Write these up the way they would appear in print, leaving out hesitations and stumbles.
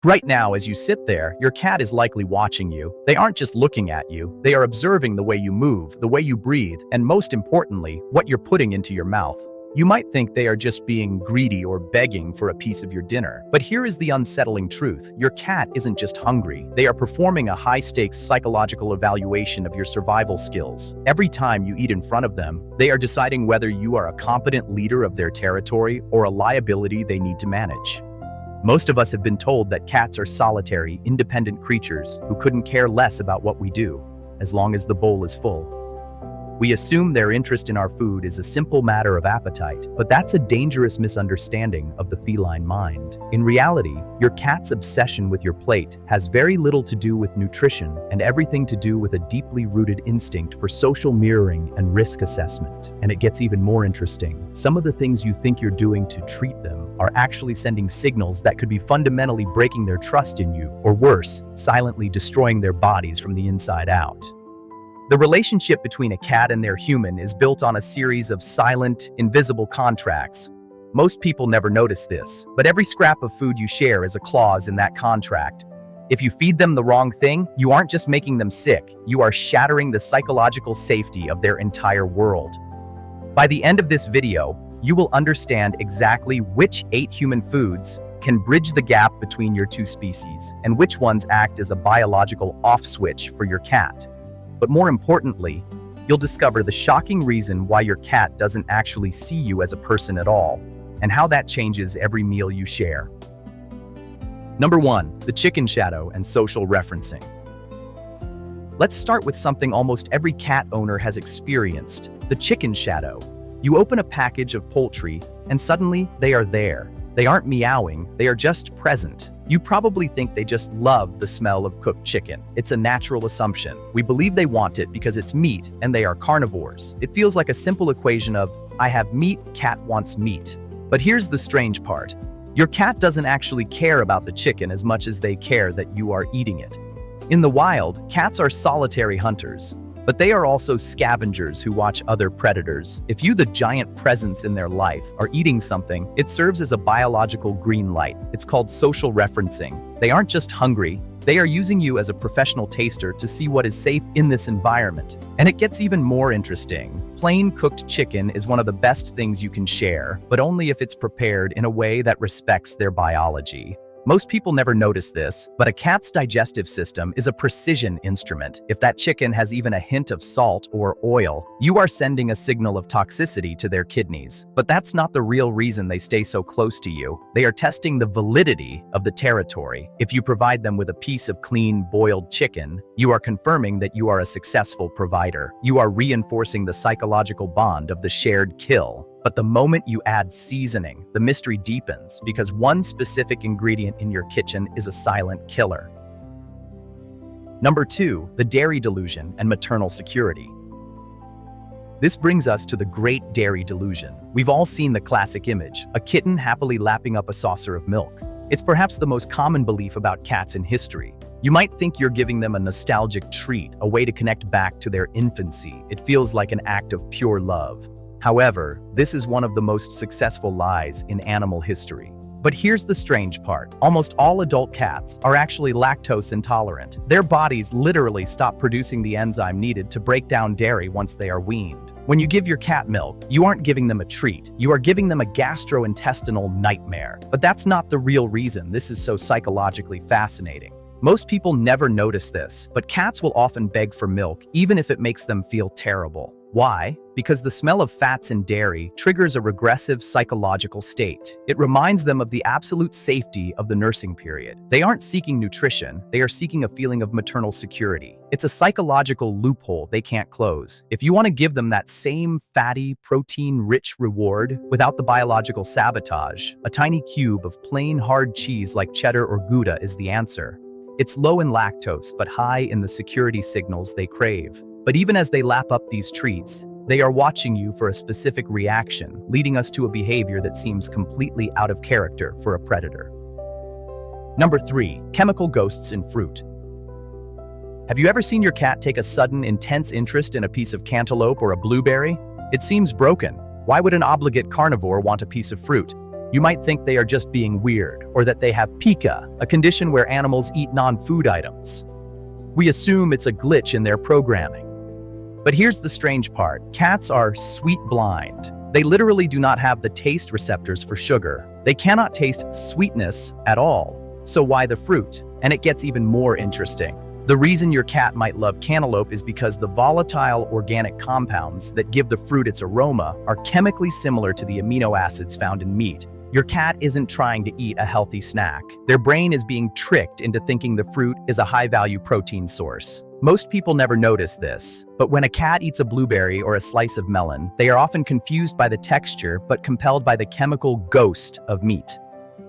Right now, as you sit there, your cat is likely watching you. They aren't just looking at you, they are observing the way you move, the way you breathe, and most importantly, what you're putting into your mouth. You might think they are just being greedy or begging for a piece of your dinner. But here is the unsettling truth. Your cat isn't just hungry. They are performing a high-stakes psychological evaluation of your survival skills. Every time you eat in front of them, they are deciding whether you are a competent leader of their territory or a liability they need to manage. Most of us have been told that cats are solitary, independent creatures who couldn't care less about what we do, as long as the bowl is full. We assume their interest in our food is a simple matter of appetite, but that's a dangerous misunderstanding of the feline mind. In reality, your cat's obsession with your plate has very little to do with nutrition and everything to do with a deeply rooted instinct for social mirroring and risk assessment. And it gets even more interesting. Some of the things you think you're doing to treat them are actually sending signals that could be fundamentally breaking their trust in you, or worse, silently destroying their bodies from the inside out. The relationship between a cat and their human is built on a series of silent, invisible contracts. Most people never notice this, but every scrap of food you share is a clause in that contract. If you feed them the wrong thing, you aren't just making them sick, you are shattering the psychological safety of their entire world. By the end of this video, you will understand exactly which 8 human foods can bridge the gap between your two species, and which ones act as a biological off switch for your cat. But more importantly, you'll discover the shocking reason why your cat doesn't actually see you as a person at all, and how that changes every meal you share. Number 1, the chicken shadow and social referencing. Let's start with something almost every cat owner has experienced, the chicken shadow. You open a package of poultry, and suddenly they are there. They aren't meowing, they are just present. You probably think they just love the smell of cooked chicken. It's a natural assumption. We believe they want it because it's meat and they are carnivores. It feels like a simple equation of, I have meat, cat wants meat. But here's the strange part. Your cat doesn't actually care about the chicken as much as they care that you are eating it. In the wild, cats are solitary hunters. But they are also scavengers who watch other predators. If you, the giant presence in their life, are eating something, it serves as a biological green light. It's called social referencing. They aren't just hungry, they are using you as a professional taster to see what is safe in this environment. And it gets even more interesting. Plain cooked chicken is one of the best things you can share, but only if it's prepared in a way that respects their biology. Most people never notice this, but a cat's digestive system is a precision instrument. If that chicken has even a hint of salt or oil, you are sending a signal of toxicity to their kidneys. But that's not the real reason they stay so close to you. They are testing the validity of the territory. If you provide them with a piece of clean, boiled chicken, you are confirming that you are a successful provider. You are reinforcing the psychological bond of the shared kill. But the moment you add seasoning, the mystery deepens because one specific ingredient in your kitchen is a silent killer. Number 2, the dairy delusion and maternal security. This brings us to the great dairy delusion. We've all seen the classic image, a kitten happily lapping up a saucer of milk. It's perhaps the most common belief about cats in history. You might think you're giving them a nostalgic treat, a way to connect back to their infancy. It feels like an act of pure love. However, this is one of the most successful lies in animal history. But here's the strange part. Almost all adult cats are actually lactose intolerant. Their bodies literally stop producing the enzyme needed to break down dairy once they are weaned. When you give your cat milk, you aren't giving them a treat. You are giving them a gastrointestinal nightmare. But that's not the real reason this is so psychologically fascinating. Most people never notice this, but cats will often beg for milk even if it makes them feel terrible. Why? Because the smell of fats in dairy triggers a regressive psychological state. It reminds them of the absolute safety of the nursing period. They aren't seeking nutrition, they are seeking a feeling of maternal security. It's a psychological loophole they can't close. If you want to give them that same fatty, protein-rich reward without the biological sabotage, a tiny cube of plain hard cheese like cheddar or Gouda is the answer. It's low in lactose, but high in the security signals they crave. But even as they lap up these treats, they are watching you for a specific reaction, leading us to a behavior that seems completely out of character for a predator. Number 3, chemical ghosts in fruit. Have you ever seen your cat take a sudden, intense interest in a piece of cantaloupe or a blueberry? It seems broken. Why would an obligate carnivore want a piece of fruit? You might think they are just being weird, or that they have pica, a condition where animals eat non-food items. We assume it's a glitch in their programming. But here's the strange part. Cats are sweet blind. They literally do not have the taste receptors for sugar. They cannot taste sweetness at all. So why the fruit? And it gets even more interesting. The reason your cat might love cantaloupe is because the volatile organic compounds that give the fruit its aroma are chemically similar to the amino acids found in meat. Your cat isn't trying to eat a healthy snack. Their brain is being tricked into thinking the fruit is a high-value protein source. Most people never notice this, but when a cat eats a blueberry or a slice of melon, they are often confused by the texture but compelled by the chemical ghost of meat.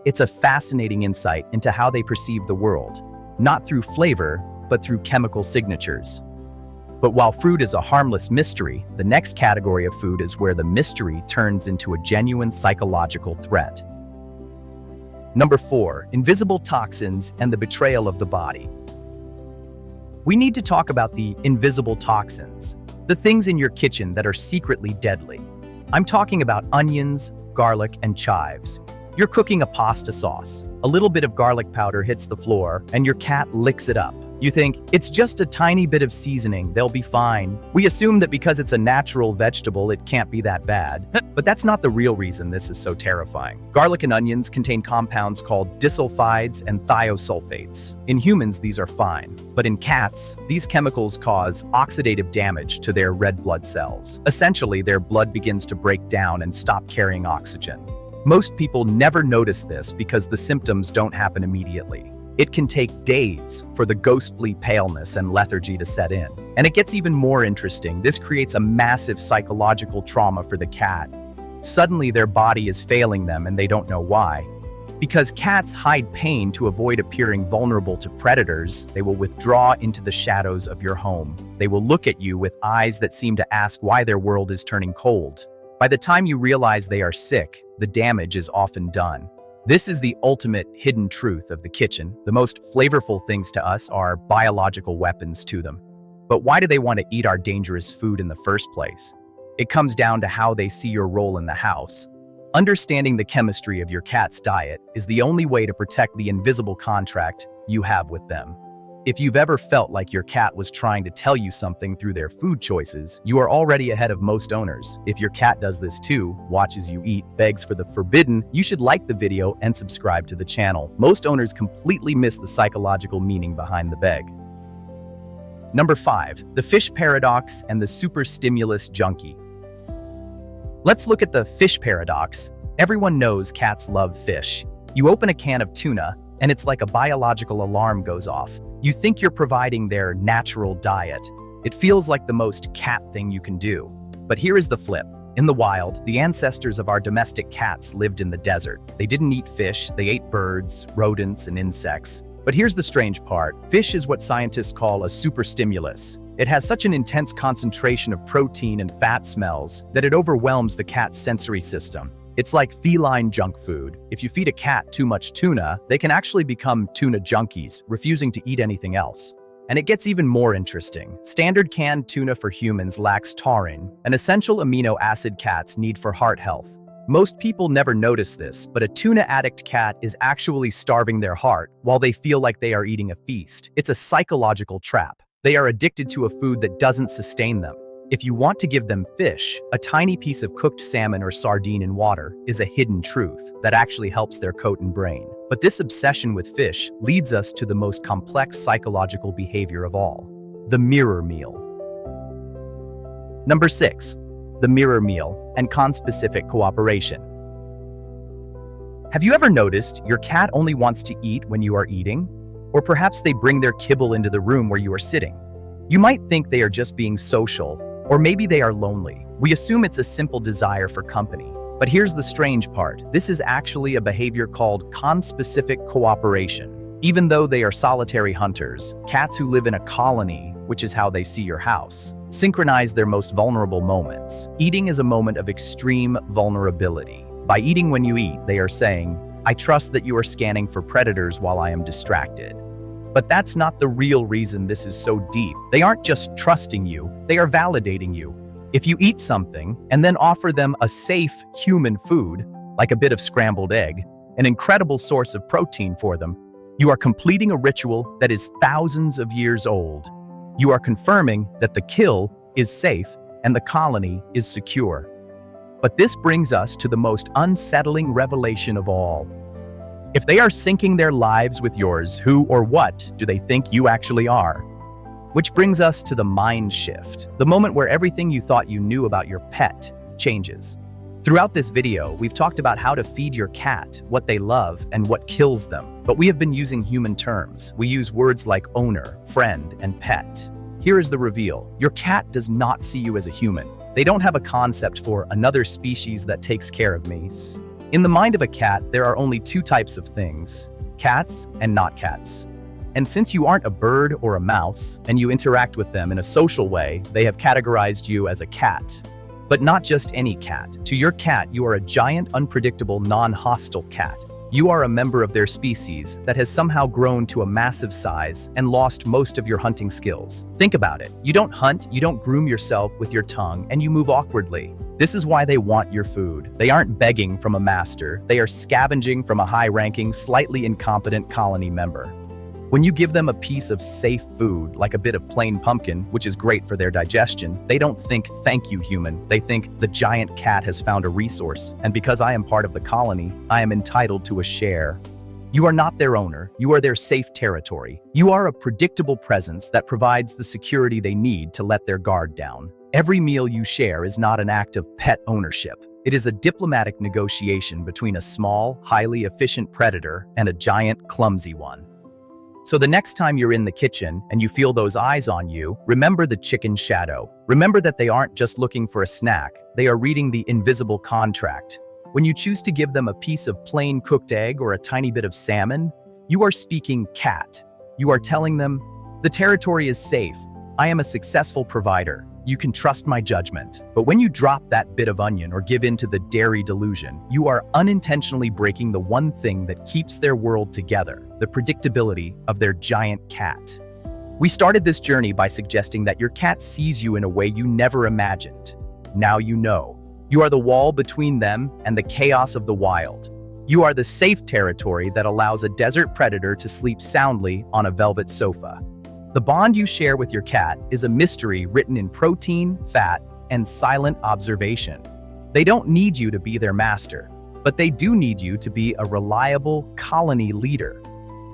It's a fascinating insight into how they perceive the world, not through flavor, but through chemical signatures. But while fruit is a harmless mystery, the next category of food is where the mystery turns into a genuine psychological threat. Number 4, invisible toxins and the betrayal of the body. We need to talk about the invisible toxins, the things in your kitchen that are secretly deadly. I'm talking about onions, garlic, and chives. You're cooking a pasta sauce. A little bit of garlic powder hits the floor, and your cat licks it up. You think, it's just a tiny bit of seasoning, they'll be fine. We assume that because it's a natural vegetable, it can't be that bad. But that's not the real reason this is so terrifying. Garlic and onions contain compounds called disulfides and thiosulfates. In humans, these are fine. But in cats, these chemicals cause oxidative damage to their red blood cells. Essentially, their blood begins to break down and stop carrying oxygen. Most people never notice this because the symptoms don't happen immediately. It can take days for the ghostly paleness and lethargy to set in. And it gets even more interesting. This creates a massive psychological trauma for the cat. Suddenly their body is failing them and they don't know why. Because cats hide pain to avoid appearing vulnerable to predators, they will withdraw into the shadows of your home. They will look at you with eyes that seem to ask why their world is turning cold. By the time you realize they are sick, the damage is often done. This is the ultimate hidden truth of the kitchen. The most flavorful things to us are biological weapons to them. But why do they want to eat our dangerous food in the first place? It comes down to how they see your role in the house. Understanding the chemistry of your cat's diet is the only way to protect the invisible contract you have with them. If you've ever felt like your cat was trying to tell you something through their food choices, you are already ahead of most owners. If your cat does this too, watches you eat, begs for the forbidden, you should like the video and subscribe to the channel. Most owners completely miss the psychological meaning behind the beg. Number 5, the fish paradox and the super stimulus junkie. Let's look at the fish paradox. Everyone knows cats love fish. You open a can of tuna, and it's like a biological alarm goes off. You think you're providing their natural diet. It feels like the most cat thing you can do. But here is the flip. In the wild, the ancestors of our domestic cats lived in the desert. They didn't eat fish, they ate birds, rodents, and insects. But here's the strange part. Fish is what scientists call a superstimulus. It has such an intense concentration of protein and fat smells that it overwhelms the cat's sensory system. It's like feline junk food. If you feed a cat too much tuna, they can actually become tuna junkies, refusing to eat anything else. And it gets even more interesting. Standard canned tuna for humans lacks taurine, an essential amino acid cats need for heart health. Most people never notice this, but a tuna addict cat is actually starving their heart while they feel like they are eating a feast. It's a psychological trap. They are addicted to a food that doesn't sustain them. If you want to give them fish, a tiny piece of cooked salmon or sardine in water is a hidden truth that actually helps their coat and brain. But this obsession with fish leads us to the most complex psychological behavior of all, the mirror meal. Number 6, the mirror meal and conspecific cooperation. Have you ever noticed your cat only wants to eat when you are eating? Or perhaps they bring their kibble into the room where you are sitting. You might think they are just being social, or maybe they are lonely. We assume it's a simple desire for company. But here's the strange part. This is actually a behavior called conspecific cooperation. Even though they are solitary hunters, cats who live in a colony, which is how they see your house, synchronize their most vulnerable moments. Eating is a moment of extreme vulnerability. By eating when you eat, they are saying, I trust that you are scanning for predators while I am distracted. But that's not the real reason this is so deep. They aren't just trusting you, they are validating you. If you eat something and then offer them a safe human food, like a bit of scrambled egg, an incredible source of protein for them. You are completing a ritual that is thousands of years old. You are confirming that the kill is safe and the colony is secure. But this brings us to the most unsettling revelation of all. If they are syncing their lives with yours, who or what do they think you actually are? Which brings us to the mind shift, the moment where everything you thought you knew about your pet changes. Throughout this video, we've talked about how to feed your cat, what they love, and what kills them. But we have been using human terms. We use words like owner, friend, and pet. Here is the reveal. Your cat does not see you as a human. They don't have a concept for another species that takes care of me. In the mind of a cat, there are only two types of things: cats and not cats. And since you aren't a bird or a mouse, and you interact with them in a social way, they have categorized you as a cat. But not just any cat. To your cat, you are a giant, unpredictable, non-hostile cat. You are a member of their species that has somehow grown to a massive size and lost most of your hunting skills. Think about it. You don't hunt, you don't groom yourself with your tongue, and you move awkwardly. This is why they want your food. They aren't begging from a master. They are scavenging from a high-ranking, slightly incompetent colony member. When you give them a piece of safe food, like a bit of plain pumpkin, which is great for their digestion, they don't think, "Thank you, human." They think, "The giant cat has found a resource, and because I am part of the colony, I am entitled to a share." You are not their owner. You are their safe territory. You are a predictable presence that provides the security they need to let their guard down. Every meal you share is not an act of pet ownership. It is a diplomatic negotiation between a small, highly efficient predator and a giant, clumsy one. So the next time you're in the kitchen and you feel those eyes on you, remember the chicken shadow. Remember that they aren't just looking for a snack, they are reading the invisible contract. When you choose to give them a piece of plain cooked egg or a tiny bit of salmon, you are speaking cat. You are telling them, "The territory is safe. I am a successful provider. You can trust my judgment." But when you drop that bit of onion or give in to the dairy delusion, you are unintentionally breaking the one thing that keeps their world together, the predictability of their giant cat. We started this journey by suggesting that your cat sees you in a way you never imagined. Now you know. You are the wall between them and the chaos of the wild. You are the safe territory that allows a desert predator to sleep soundly on a velvet sofa. The bond you share with your cat is a mystery written in protein, fat, and silent observation. They don't need you to be their master, but they do need you to be a reliable colony leader.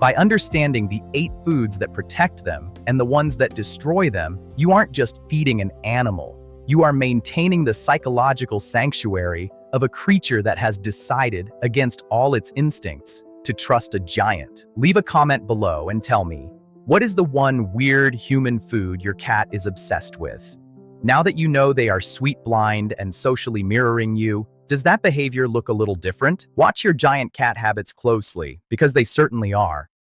By understanding the 8 foods that protect them and the ones that destroy them, you aren't just feeding an animal. You are maintaining the psychological sanctuary of a creature that has decided, against all its instincts, to trust a giant. Leave a comment below and tell me, what is the one weird human food your cat is obsessed with? Now that you know they are sweet blind and socially mirroring you, does that behavior look a little different? Watch your giant cat habits closely, because they certainly are.